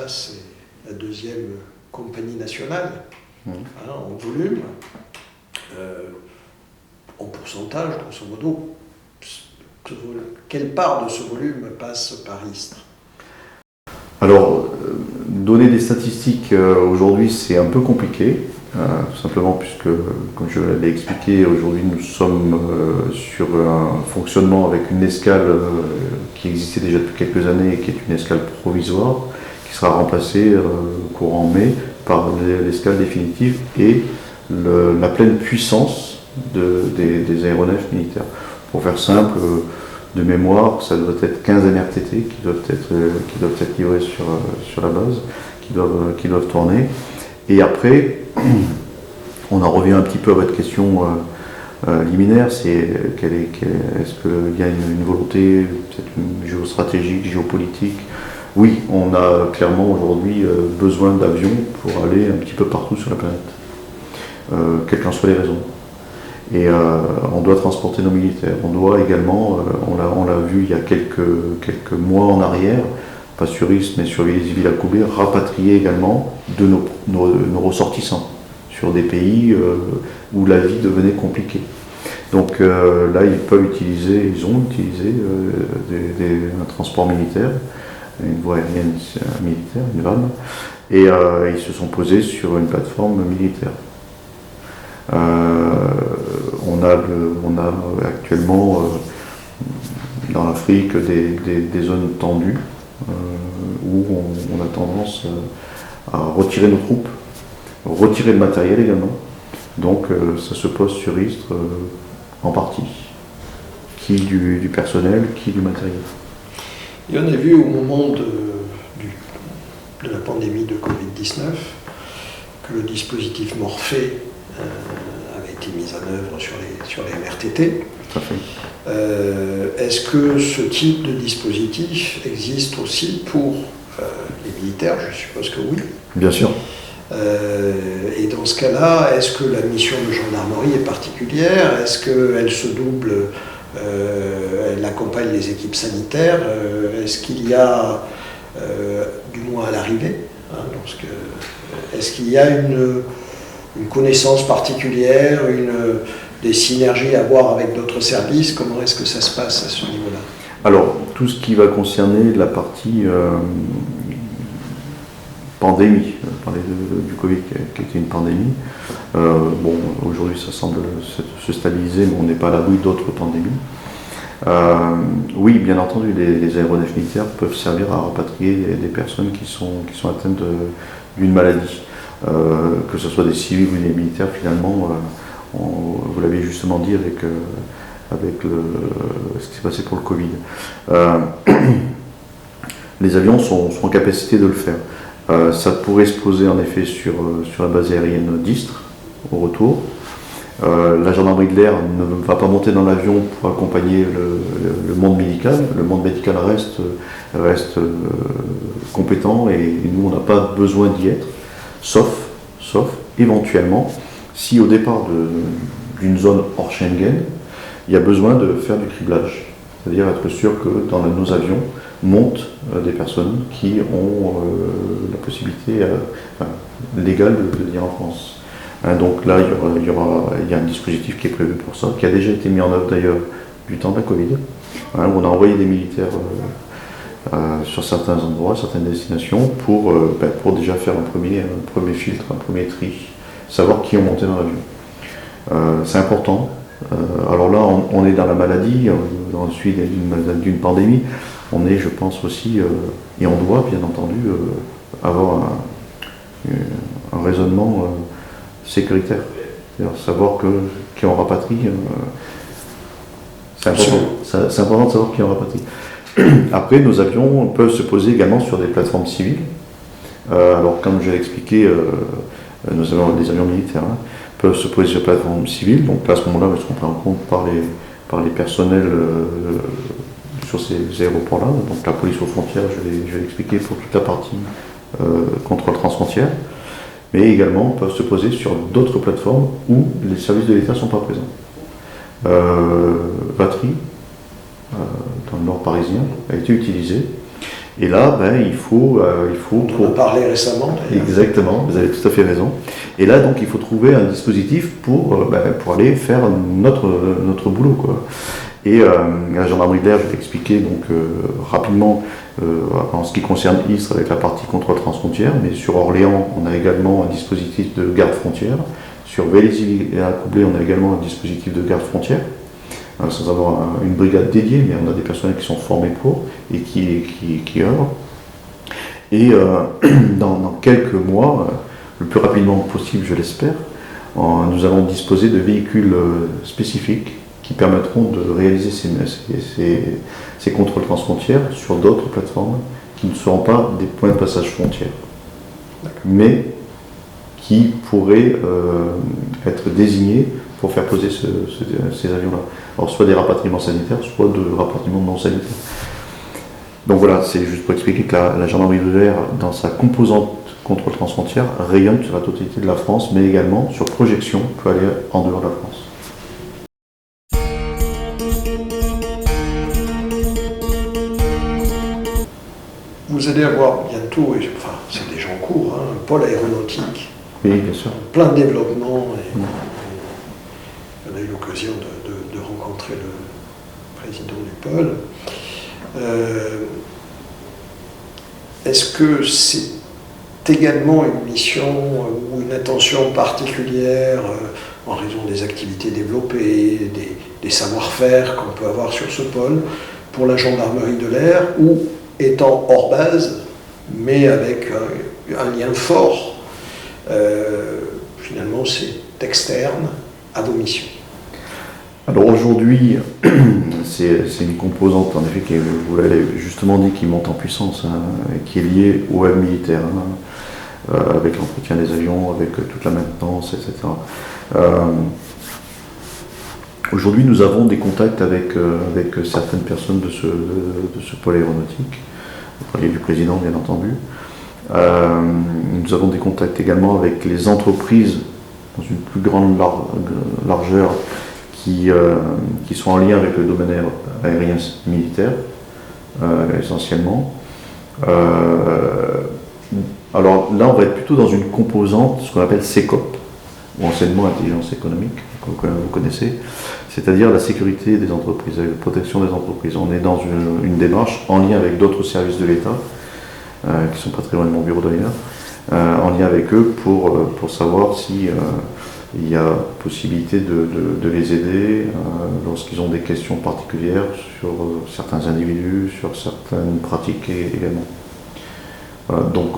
c'est la deuxième compagnie nationale en volume. En pourcentage, grosso modo, quelle part de ce volume passe par Istres? Alors, donner des statistiques aujourd'hui, c'est un peu compliqué, tout simplement puisque, comme je l'ai expliqué, aujourd'hui nous sommes sur un fonctionnement avec une escale qui existait déjà depuis quelques années et qui est une escale provisoire, qui sera remplacée courant mai par l'escale définitive et la pleine puissance des aéronefs militaires. Pour faire simple, de mémoire, ça doit être 15 MRTT qui doivent être livrés sur la base, qui doivent tourner. Et après, on en revient un petit peu à votre question liminaire, c'est est-ce qu'il y a une volonté, peut-être une géostratégique, géopolitique? Oui, on a clairement aujourd'hui besoin d'avions pour aller un petit peu partout sur la planète, quelles qu'en soient les raisons. Et on doit transporter nos militaires. On doit également, on l'a vu il y a quelques mois en arrière, pas sur Istres mais sur Villacoublay, rapatrier également de nos ressortissants sur des pays où la vie devenait compliquée. Donc là, ils ont utilisé un transport militaire, une voie aérienne militaire, une vanne, et ils se sont posés sur une plateforme militaire. On a actuellement dans l'Afrique des zones tendues où on a tendance à retirer nos troupes, retirer le matériel également. Donc ça se pose sur Istres en partie. Qui du personnel, qui du matériel. Et on a vu au moment de la pandémie de Covid-19 que le dispositif Morphée avait été mis en œuvre sur les MRTT. Tout à fait. Est-ce que ce type de dispositif existe aussi pour les militaires? Je suppose que oui. Bien sûr. Et dans ce cas-là, est-ce que la mission de gendarmerie est particulière? Est-ce qu'elle se double, elle accompagne les équipes sanitaires? Est-ce qu'il y a, du moins à l'arrivée, est-ce qu'il y a une connaissance particulière, des synergies à avoir avec d'autres services? Comment est-ce que ça se passe à ce niveau-là? Alors, tout ce qui va concerner la partie pandémie, parler du Covid qui était une pandémie. Bon, aujourd'hui ça semble se stabiliser, mais on n'est pas à l'abri d'autres pandémies. Oui, bien entendu, les aéronefs militaires peuvent servir à rapatrier des personnes qui sont atteintes d'une maladie. Que ce soit des civils ou des militaires, finalement, vous l'avez justement dit avec ce qui s'est passé pour le Covid. Les avions sont en capacité de le faire. Ça pourrait se poser en effet sur la base aérienne d'Istres au retour. La gendarmerie de l'air ne va pas monter dans l'avion pour accompagner le monde médical. Le monde médical reste compétent et nous on n'a pas besoin d'y être, sauf éventuellement si au départ d'une zone hors Schengen, il y a besoin de faire du criblage. C'est-à-dire être sûr que dans nos avions montent des personnes qui ont la possibilité légale de venir en France. Donc là, il y a un dispositif qui est prévu pour ça, qui a déjà été mis en œuvre d'ailleurs du temps de la Covid, où on a envoyé des militaires sur certains endroits, certaines destinations, pour déjà faire un premier filtre, un premier tri, savoir qui ont monté dans l'avion. C'est important. Alors là, on est dans la maladie, ensuite d'une pandémie. On est, je pense aussi, et on doit bien entendu avoir un raisonnement sécuritaire. C'est-à-dire savoir qui on rapatrie. C'est important de savoir qui on rapatrie. Après, nos avions peuvent se poser également sur des plateformes civiles. Alors, comme je l'ai expliqué, les avions militaires peuvent se poser sur des plateformes civiles. Donc là, à ce moment-là, ils seront pris en compte par les personnels sur ces aéroports-là. Donc la police aux frontières, je l'ai expliqué pour toute la partie contrôle transfrontière. Mais également peuvent se poser sur d'autres plateformes où les services de l'État ne sont pas présents. Vatry, dans le nord parisien, a été utilisé. Et là, il faut On en a parlé récemment. Exactement, vous avez tout à fait raison. Et là, donc, il faut trouver un dispositif pour aller faire notre boulot, quoi. Et la gendarmerie de l'air, je vais expliquer donc rapidement en ce qui concerne Istres avec la partie contrôle transfrontière, mais sur Orléans, on a également un dispositif de garde frontière. Sur Vélizy et à Coublé, on a également un dispositif de garde frontière, sans avoir une brigade dédiée, mais on a des personnels qui sont formés pour et qui œuvrent. Et dans quelques mois, le plus rapidement possible, je l'espère, nous allons disposer de véhicules spécifiques qui permettront de réaliser ces contrôles transfrontières sur d'autres plateformes qui ne seront pas des points de passage frontière, mais qui pourraient être désignés pour faire poser ces avions-là. Alors soit des rapatriements sanitaires, soit de rapatriements non sanitaires. Donc voilà, c'est juste pour expliquer que la gendarmerie de l'air, dans sa composante contrôle transfrontière, rayonne sur la totalité de la France, mais également sur projection, peut aller en dehors de la France. Vous allez avoir bientôt, enfin c'est déjà en cours, un pôle aéronautique. Oui, bien sûr. Plein de développement. Et on a eu l'occasion de rencontrer le président du pôle. Est-ce que c'est également une mission ou une attention particulière en raison des activités développées, des savoir-faire qu'on peut avoir sur ce pôle pour la gendarmerie de l'air, ou étant hors base, mais avec un lien fort, finalement c'est externe à vos missions? Alors aujourd'hui, c'est une composante, en effet, qui, vous l'avez justement dit, qui monte en puissance, qui est liée au web militaire, avec l'entretien des avions, avec toute la maintenance, etc. Aujourd'hui, nous avons des contacts avec certaines personnes de ce pôle aéronautique, vous parliez du président, bien entendu. Nous avons des contacts également avec les entreprises dans une plus grande largeur qui sont en lien avec le domaine aérien militaire, essentiellement. Alors là, on va être plutôt dans une composante, ce qu'on appelle CECOP, ou enseignement intelligence économique, que vous connaissez, c'est-à-dire la sécurité des entreprises, la protection des entreprises. On est dans une démarche en lien avec d'autres services de l'État, qui ne sont pas très loin de mon bureau d'ailleurs, en lien avec eux pour savoir si il y a possibilité de les aider lorsqu'ils ont des questions particulières sur certains individus, sur certaines pratiques également. Donc,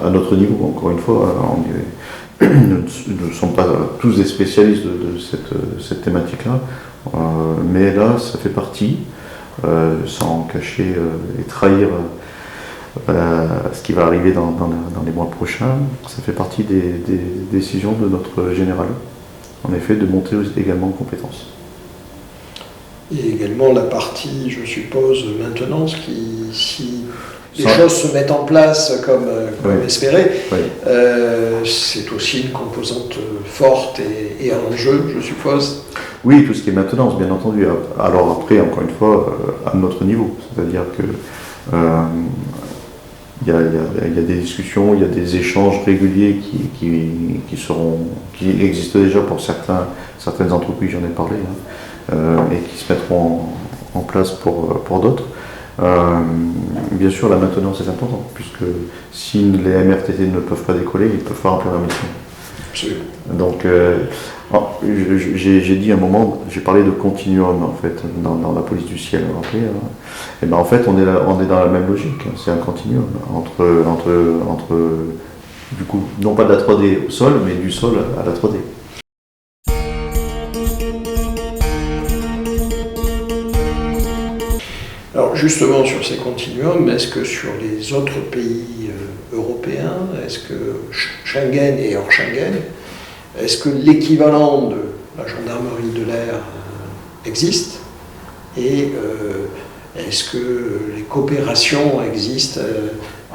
à notre niveau, encore une fois, nous ne sommes pas tous des spécialistes de cette thématique-là, mais là, ça fait partie, sans cacher et trahir ce qui va arriver dans les mois prochains, ça fait partie des décisions de notre général, en effet, de monter également en compétences. Et également la partie, je suppose, maintenance, qui, si les choses se mettent en place comme espéré, oui. C'est aussi une composante forte et un enjeu, je suppose. Oui, tout ce qui est maintenance, bien entendu. Alors après, encore une fois, à notre niveau, c'est-à-dire que il y a des discussions, il y a des échanges réguliers qui existent déjà pour certaines entreprises, j'en ai parlé, et qui se mettront en place pour d'autres. Bien sûr, la maintenance est importante, puisque si les MRTT ne peuvent pas décoller, ils ne peuvent pas remplir leur mission. Absolument. Donc, j'ai dit à un moment, j'ai parlé de continuum en fait dans la police du ciel. Et ben en fait, on est dans la même logique. C'est un continuum entre du coup, non pas de la 3D au sol, mais du sol à la 3D. Alors justement sur ces continuums, est-ce que sur les autres pays européens, est-ce que Schengen et hors Schengen, est-ce que l'équivalent de la gendarmerie de l'air existe? Et est-ce que les coopérations existent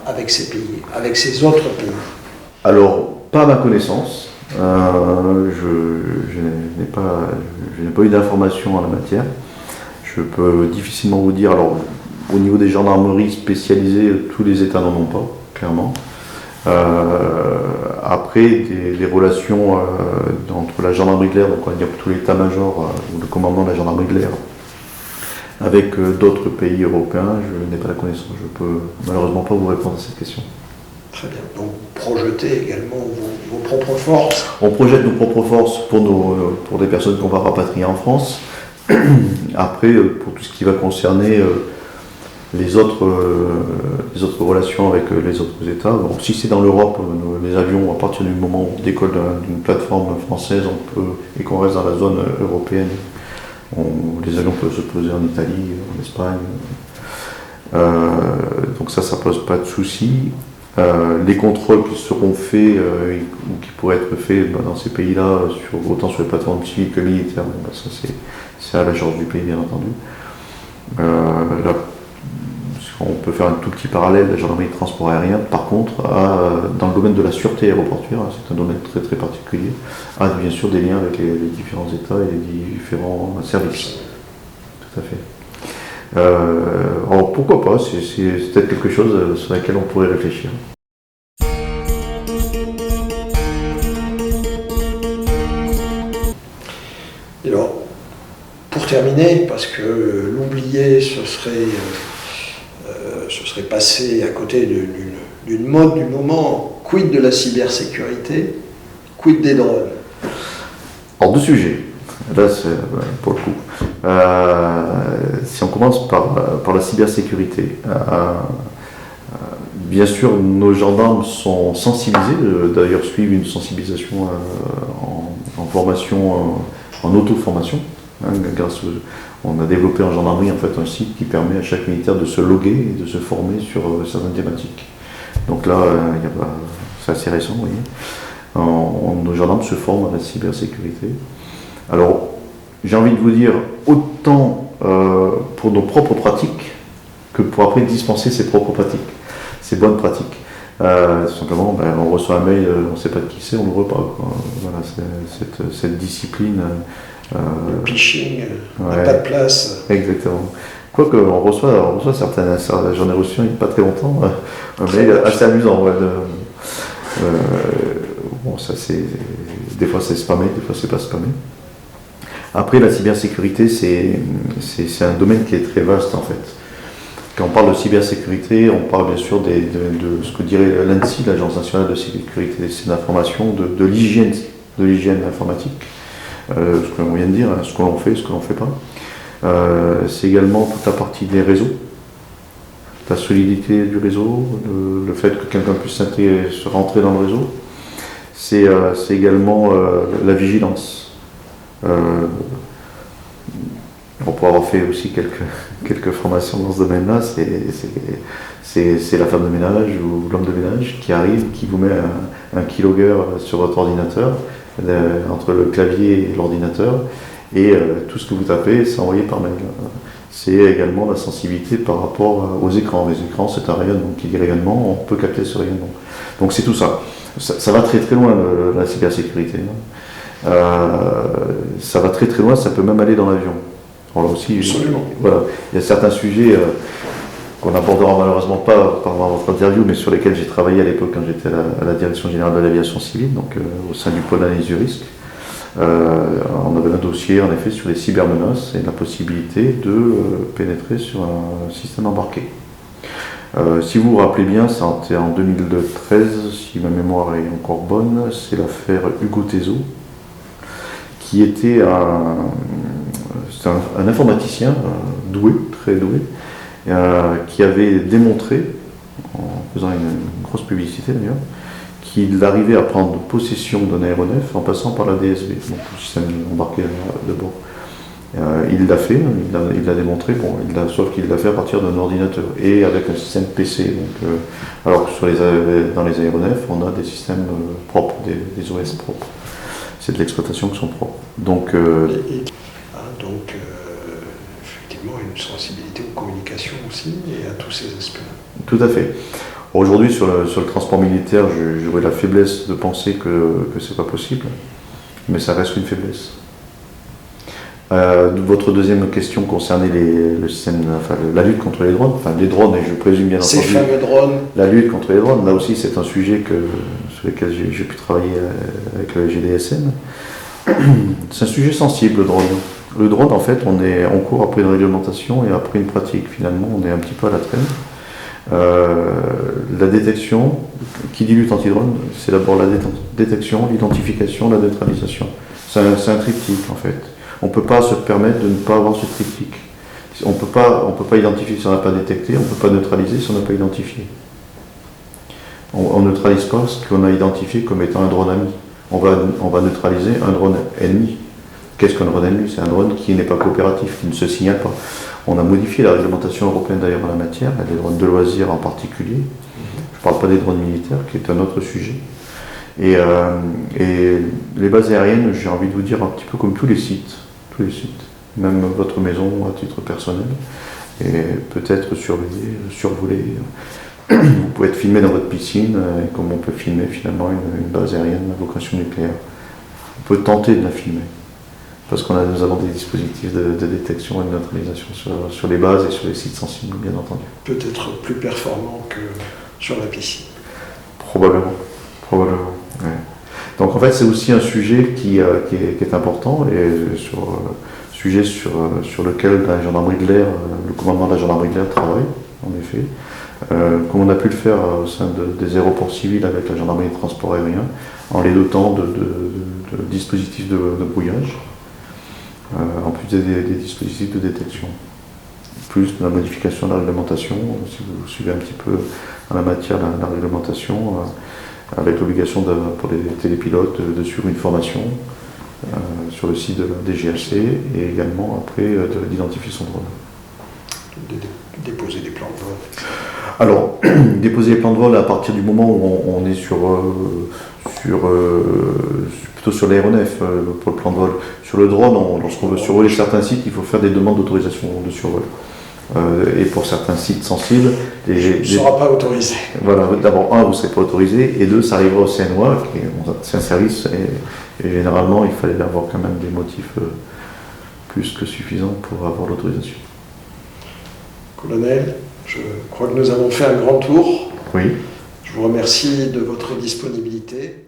avec ces pays, avec ces autres pays? Alors, pas à ma connaissance. Je n'ai pas eu d'informations en la matière. Je peux difficilement vous dire. Alors, Au niveau des gendarmeries spécialisées, tous les États n'en ont pas, clairement. Après, des relations entre la gendarmerie de l'air, donc on va dire tout l'état-major ou le commandement de la gendarmerie de l'air, avec d'autres pays européens, je n'ai pas la connaissance. Je ne peux malheureusement pas vous répondre à cette question. Très bien. Donc, projetez également vos propres forces. On projette nos propres forces pour des personnes qu'on va rapatrier en France. Après, pour tout ce qui va concerner les autres relations avec les autres États, bon, si c'est dans l'Europe, les avions, à partir du moment où on décolle d'une plateforme française et qu'on reste dans la zone européenne, les avions peuvent se poser en Italie, en Espagne. Donc ça pose pas de souci. Les contrôles qui seront faits ou qui pourraient être faits dans ces pays-là, autant sur les plateformes civiles que militaires, ça c'est à la charge du pays, bien entendu. Là, on peut faire un tout petit parallèle, la gendarmerie de transport aérien, par contre, dans le domaine de la sûreté aéroportuaire, c'est un domaine très très particulier, a bien sûr des liens avec les différents États et les différents services. Tout à fait. Alors pourquoi pas, c'est peut-être quelque chose sur laquelle on pourrait réfléchir. Alors, pour terminer, parce que l'oublier, ce serait passer à côté d'une mode du moment, quid de la cybersécurité, quid des drones? Alors, deux sujets, là c'est pour le coup. Si on commence par la cybersécurité, bien sûr nos gendarmes sont sensibilisés, d'ailleurs suivent une sensibilisation en formation, en auto-formation. On a développé en gendarmerie en fait un site qui permet à chaque militaire de se loguer et de se former sur certaines thématiques. Donc là, c'est assez récent, vous voyez. Nos gendarmes se forment à la cybersécurité. Alors, j'ai envie de vous dire, autant pour nos propres pratiques que pour après dispenser ces propres pratiques, ces bonnes pratiques. Tout simplement, on reçoit un mail, on ne sait pas de qui c'est, on n'ouvre pas. Voilà, cette discipline. Le phishing n'a ouais, pas de place. Exactement. Quoique, on reçoit certaines. J'en ai reçu il n'y a pas très longtemps, un mail assez amusant. Ouais, bon, ça c'est. Des fois c'est spammé, des fois c'est pas spammé. Après, la cybersécurité, c'est un domaine qui est très vaste en fait. Quand on parle de cybersécurité, on parle bien sûr de ce que dirait l'ANSSI, l'Agence nationale de sécurité des systèmes d'information, de l'hygiène informatique. Ce que l'on vient de dire, ce que l'on fait, ce que l'on ne fait pas. C'est également toute la partie des réseaux, la solidité du réseau, le fait que quelqu'un puisse se rentrer dans le réseau. C'est également la vigilance. On pourra avoir fait aussi quelques formations dans ce domaine-là. C'est la femme de ménage ou l'homme de ménage qui arrive, qui vous met un keylogger sur votre ordinateur, entre le clavier et l'ordinateur, et tout ce que vous tapez, c'est envoyé par mail. C'est également la sensibilité par rapport aux écrans. Les écrans, c'est un rayonnement. Qui dit rayonnement, on peut capter ce rayonnement. Donc c'est tout ça. Ça va très très loin, la cybersécurité. Ça va très très loin, ça peut même aller dans l'avion. Alors là aussi, voilà, il y a certains sujets qu'on n'abordera malheureusement pas pendant votre interview, mais sur lesquels j'ai travaillé à l'époque quand j'étais à la direction générale de l'aviation civile, donc au sein du pôle analyse du risque. On avait un dossier en effet sur les cybermenaces et la possibilité de pénétrer sur un système embarqué. Si vous vous rappelez bien, c'était en 2013, si ma mémoire est encore bonne, c'est l'affaire Hugo Tezo, qui était un informaticien doué, très doué, qui avait démontré, en faisant une grosse publicité d'ailleurs, qu'il arrivait à prendre possession d'un aéronef en passant par la DSB, donc le système embarqué de bord. Il l'a fait, il l'a démontré, sauf qu'il l'a fait à partir d'un ordinateur et avec un système PC. Donc, alors que dans les aéronefs, on a des systèmes propres, des OS propres. C'est de l'exploitation qui sont propres. Donc, effectivement, une sensibilité aux communications aussi et à tous ces aspects-là. Tout à fait. Aujourd'hui, sur le transport militaire, j'aurais la faiblesse de penser que c'est pas possible, mais ça reste une faiblesse. Votre deuxième question concernait la lutte contre les drones, enfin les drones, et je présume bien entendu. Ces fameux drones. La lutte contre les drones, là aussi c'est un sujet sur lequel j'ai pu travailler avec le GDSN. C'est un sujet sensible, le drone. Le drone, en fait, on court après une réglementation et après une pratique. Finalement, on est un petit peu à la traîne. La détection, qui dit lutte anti-drone, c'est d'abord la détection, l'identification, la neutralisation. C'est un triptyque, en fait. On ne peut pas se permettre de ne pas avoir ce triptyque. On ne peut pas identifier si on n'a pas détecté, on ne peut pas neutraliser si on n'a pas identifié. On ne neutralise pas ce qu'on a identifié comme étant un drone ami. On va neutraliser un drone ennemi. Qu'est-ce qu'un drone ennemi? C'est un drone qui n'est pas coopératif, qui ne se signale pas. On a modifié la réglementation européenne d'ailleurs en la matière, il y a des drones de loisirs en particulier. Je ne parle pas des drones militaires, qui est un autre sujet. Et les bases aériennes, j'ai envie de vous dire, un petit peu comme tous les sites, même votre maison à titre personnel, et peut-être surveillé, survolé. Vous pouvez être filmé dans votre piscine, comme on peut filmer finalement une base aérienne à vocation nucléaire. On peut tenter de la filmer, parce que nous avons des dispositifs de détection et de neutralisation sur les bases et sur les sites sensibles, bien entendu. Peut-être plus performant que sur la piscine. Probablement. Ouais. Donc en fait c'est aussi un sujet qui est important et sujet sur lequel la gendarmerie de l'air, le commandement de la gendarmerie de l'air travaille, en effet. Comme on a pu le faire au sein des aéroports civils avec la gendarmerie de transport aérien, en les dotant de dispositifs de brouillage, en plus des dispositifs de détection, plus de la modification de la réglementation, si vous suivez un petit peu en la matière la réglementation, avec l'obligation pour les télépilotes de suivre une formation sur le site de la DGAC et également après d'identifier son drone. Déposer des plans de vol. Alors, déposer les plans de vol à partir du moment où on est plutôt sur l'aéronef pour le plan de vol. Sur le drone, lorsqu'on veut survoler certains sites, il faut faire des demandes d'autorisation de survol. Et pour certains sites sensibles, ne sera pas autorisé. Voilà, d'abord, vous ne serez pas autorisé, et deux, ça arrivera au CNOA, c'est un service, et généralement, il fallait avoir quand même des motifs plus que suffisants pour avoir l'autorisation. Colonel, je crois que nous avons fait un grand tour. Oui. Je vous remercie de votre disponibilité.